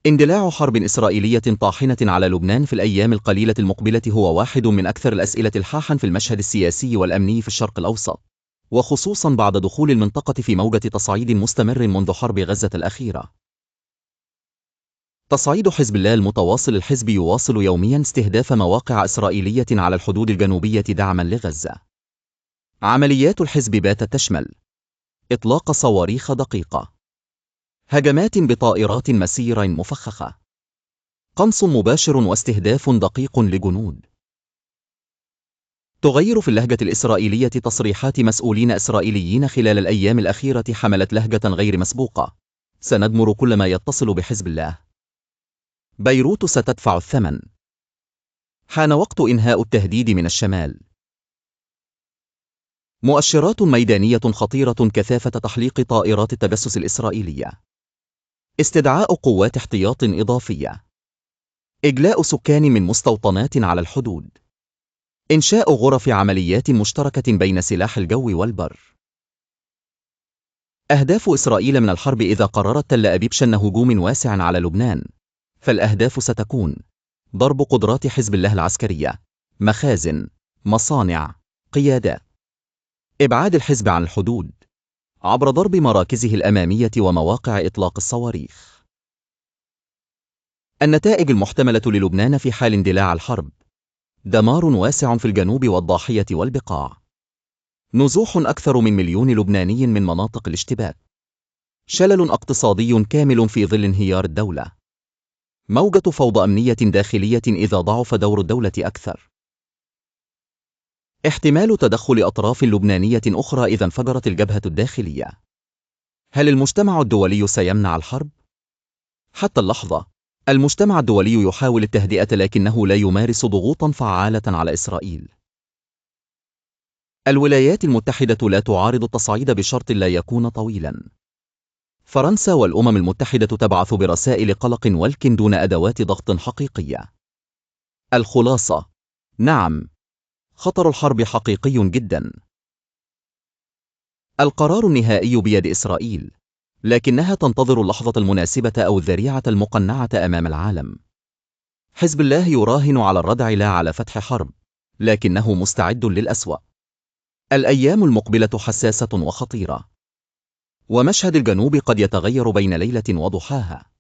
اندلاع حرب إسرائيلية طاحنة على لبنان في الأيام القليلة المقبلة هو واحد من أكثر الأسئلة إلحاحًا في المشهد السياسي والأمني في الشرق الأوسط، وخصوصًا بعد دخول المنطقة في موجة تصعيد مستمر منذ حرب غزة الأخيرة. تصعيد حزب الله المتواصل. الحزب يواصل يوميًا استهداف مواقع إسرائيلية على الحدود الجنوبية دعمًا لغزة. عمليات الحزب باتت تشمل إطلاق صواريخ دقيقة، هجمات بطائرات مسيرة مفخخة، قنص مباشر واستهداف دقيق لجنود. تغير في اللهجة الإسرائيلية تصريحات مسؤولين إسرائيليين خلال الأيام الأخيرة حملت لهجة غير مسبوقة: سندمر كل ما يتصل بحزب الله. بيروت ستدفع الثمن. حان وقت إنهاء التهديد من الشمال. مؤشرات ميدانية خطيرة: كثافة تحليق طائرات التجسس الإسرائيلية، استدعاء قوات احتياط إضافية، إجلاء سكان من مستوطنات على الحدود، إنشاء غرف عمليات مشتركة بين سلاح الجو والبر. أهداف إسرائيل من الحرب: إذا قررت تل أبيب شن هجوم واسع على لبنان، فالأهداف ستكون ضرب قدرات حزب الله العسكرية، مخازن، مصانع، قيادات، إبعاد الحزب عن الحدود عبر ضرب مراكزه الأمامية ومواقع إطلاق الصواريخ. النتائج المحتملة للبنان في حال اندلاع الحرب: دمار واسع في الجنوب والضاحية والبقاع، نزوح أكثر من 1,000,000 لبناني من مناطق الاشتباك، شلل اقتصادي كامل في ظل انهيار الدولة، موجة فوضى أمنية داخلية إذا ضعف دور الدولة أكثر، احتمال تدخل أطراف لبنانية أخرى إذا انفجرت الجبهة الداخلية. هل المجتمع الدولي سيمنع الحرب؟ حتى اللحظة، المجتمع الدولي يحاول التهدئة لكنه لا يمارس ضغوطا فعالة على إسرائيل. الولايات المتحدة لا تعارض التصعيد بشرط لا يكون طويلا. فرنسا والأمم المتحدة تبعث برسائل قلق ولكن دون أدوات ضغط حقيقية. الخلاصة: نعم، خطر الحرب حقيقي جدا. القرار النهائي بيد إسرائيل، لكنها تنتظر اللحظة المناسبة أو الذريعة المقنعة أمام العالم. حزب الله يراهن على الردع لا على فتح حرب، لكنه مستعد للأسوأ. الأيام المقبلة حساسة وخطيرة، ومشهد الجنوب قد يتغير بين ليلة وضحاها.